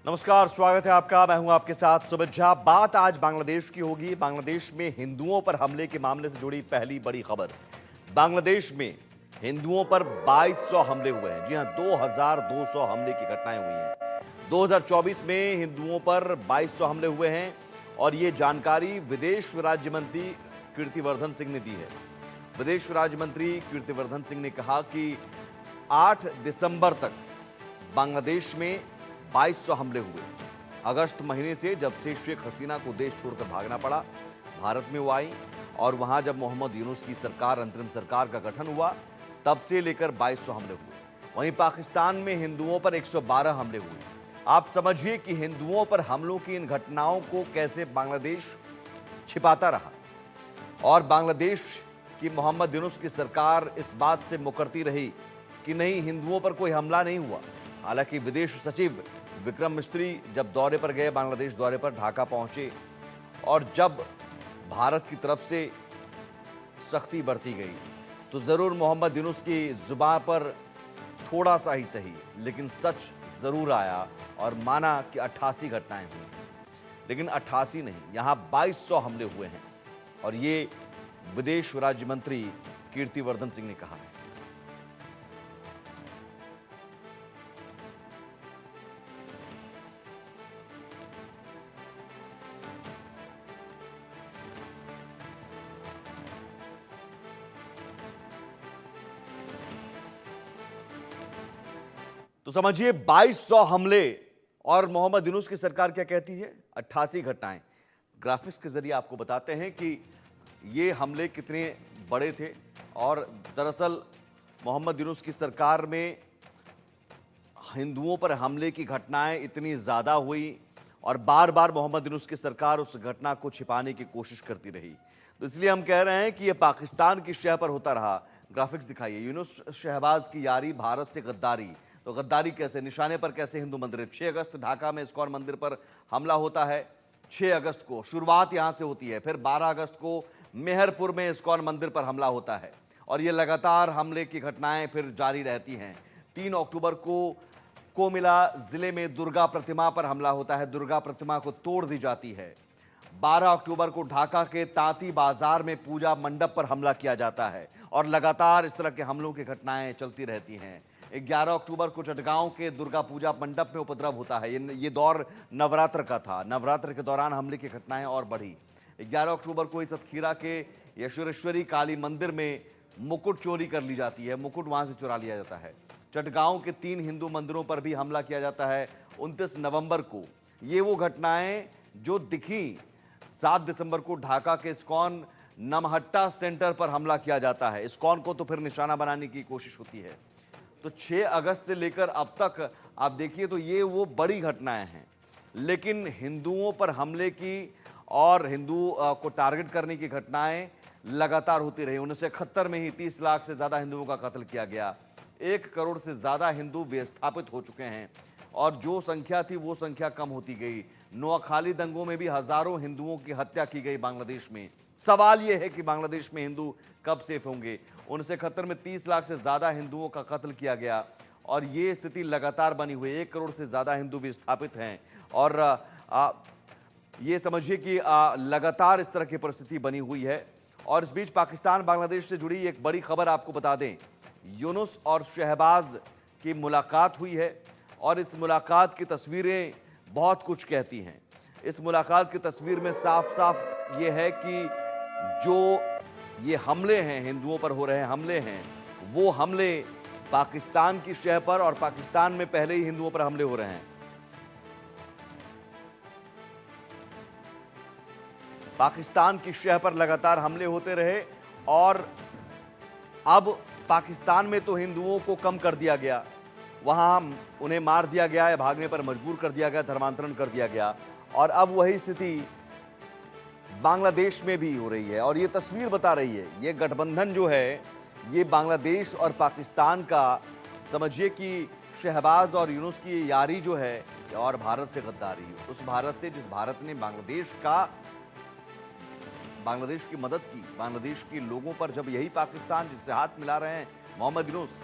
नमस्कार, स्वागत है आपका। मैं हूं आपके साथ सुमित झा। बात आज बांग्लादेश की होगी। बांग्लादेश में हिंदुओं पर हमले के मामले से जुड़ी पहली बड़ी खबर। बांग्लादेश में हिंदुओं पर 2200 हमले हुए हैं। जी हां, 2200 हमले की घटनाएं हुई हैं। 2024 में हिंदुओं पर 2200 हमले हुए हैं और ये जानकारी विदेश राज्य मंत्री कीर्तिवर्धन सिंह ने दी है। विदेश राज्य मंत्री कीर्तिवर्धन सिंह ने कहा कि 8 दिसंबर तक बांग्लादेश में 2200 हमले हुए। अगस्त महीने से जब से शेख हसीना को देश छोड़कर भागना पड़ा, भारत में वो आई और वहां जब मोहम्मद यूनुस की सरकार, अंतरिम सरकार का गठन हुआ, तब से लेकर 2200 हमले हुए। वहीं पाकिस्तान में हिंदुओं पर 112 हमले हुए। आप समझिए कि हिंदुओं पर हमलों की इन घटनाओं को कैसे बांग्लादेश छिपाता रहा और बांग्लादेश की मोहम्मद यूनुस की सरकार इस बात से मुकरती रही कि नहीं, हिंदुओं पर कोई हमला नहीं हुआ। हालांकि विदेश सचिव विक्रम मिस्त्री जब दौरे पर गए, बांग्लादेश दौरे पर ढाका पहुंचे और जब भारत की तरफ से सख्ती बरती गई तो जरूर मोहम्मद यूनुस की जुबान पर थोड़ा सा ही सही, लेकिन सच जरूर आया और माना कि 88 घटनाएं हुई। लेकिन 88 नहीं, यहां 2200 हमले हुए हैं और ये विदेश राज्य मंत्री कीर्तिवर्धन सिंह ने कहा है। तो समझिए 2200 हमले और मोहम्मद यूनुस की सरकार क्या कहती है, 88 घटनाएं। ग्राफिक्स के जरिए आपको बताते हैं कि ये हमले कितने बड़े थे और दरअसल मोहम्मद यूनुस की सरकार में हिंदुओं पर हमले की घटनाएं इतनी ज़्यादा हुई और बार बार मोहम्मद यूनुस की सरकार उस घटना को छिपाने की कोशिश करती रही। तो इसलिए हम कह रहे हैं कि यह पाकिस्तान की शह पर होता रहा। ग्राफिक्स दिखाइए, यूनुस शहबाज की यारी, भारत से गद्दारी। तो गद्दारी कैसे, निशाने पर कैसे हिंदू मंदिर। 6 अगस्त ढाका में इस्कॉन मंदिर पर हमला होता है। 6 अगस्त को शुरुआत यहां से होती है। फिर 12 अगस्त को मेहरपुर में इस्कॉन मंदिर पर हमला होता है और ये लगातार हमले की घटनाएं फिर जारी रहती हैं। 3 अक्टूबर को कोमिला जिले में दुर्गा प्रतिमा पर हमला होता है, दुर्गा प्रतिमा को तोड़ दी जाती है। 12 अक्टूबर को ढाका के तांती बाजार में पूजा मंडप पर हमला किया जाता है और लगातार इस तरह के हमलों की घटनाएं चलती रहती हैं। 11 अक्टूबर को चटगांव के दुर्गा पूजा मंडप में उपद्रव होता है। ये दौर नवरात्र का था। नवरात्र के दौरान हमले की घटनाएं और बढ़ी। 11 अक्टूबर को सतखीरा के यशोरेश्वरी काली मंदिर में मुकुट चोरी कर ली जाती है, मुकुट वहां से चुरा लिया जाता है। चटगांव के 3 हिंदू मंदिरों पर भी हमला किया जाता है 29 नवंबर को। ये वो घटनाएं जो दिखी। 7 दिसंबर को ढाका के इस्कॉन नमहट्टा सेंटर पर हमला किया जाता है। इस्कॉन को तो फिर निशाना बनाने की कोशिश होती है। तो 6 अगस्त से लेकर अब तक आप देखिए तो ये वो बड़ी घटनाएं हैं। लेकिन हिंदुओं पर हमले की और हिंदू को टारगेट करने की घटनाएं लगातार होती रही। 1971 में ही 30 लाख से ज़्यादा हिंदुओं का कत्ल किया गया। 1 करोड़ से ज़्यादा हिंदू विस्थापित हो चुके हैं और जो संख्या थी वो संख्या कम होती गई। नोआखाली दंगों में भी हज़ारों हिंदुओं की हत्या की गई बांग्लादेश में। सवाल यह है कि बांग्लादेश में हिंदू कब सेफ होंगे। 1971 में 30 लाख से ज़्यादा हिंदुओं का कत्ल किया गया और ये स्थिति लगातार बनी हुई है। 1 करोड़ से ज़्यादा हिंदू विस्थापित हैं और ये समझिए कि लगातार इस तरह की परिस्थिति बनी हुई है। और इस बीच पाकिस्तान बांग्लादेश से जुड़ी एक बड़ी खबर आपको बता दें। यूनुस और शहबाज की मुलाकात हुई है और इस मुलाकात की तस्वीरें बहुत कुछ कहती हैं। इस मुलाकात की तस्वीर में साफ साफ ये है कि जो ये हमले हैं, हिंदुओं पर हो रहे हमले हैं, वो हमले पाकिस्तान की शह पर और पाकिस्तान में पहले ही हिंदुओं पर हमले हो रहे हैं। पाकिस्तान की शह पर लगातार हमले होते रहे और अब पाकिस्तान में तो हिंदुओं को कम कर दिया गया, वहां उन्हें मार दिया गया या भागने पर मजबूर कर दिया गया, धर्मांतरण कर दिया गया और अब वही स्थिति बांग्लादेश में भी हो रही है। और ये तस्वीर बता रही है, ये गठबंधन जो है ये बांग्लादेश और पाकिस्तान का, समझिए कि शहबाज और यूनुस की यारी जो है और भारत से गद्दारी, उस भारत से जिस भारत ने बांग्लादेश की मदद की, बांग्लादेश के लोगों पर जब यही पाकिस्तान जिससे हाथ मिला रहे हैं मोहम्मद यूनुस,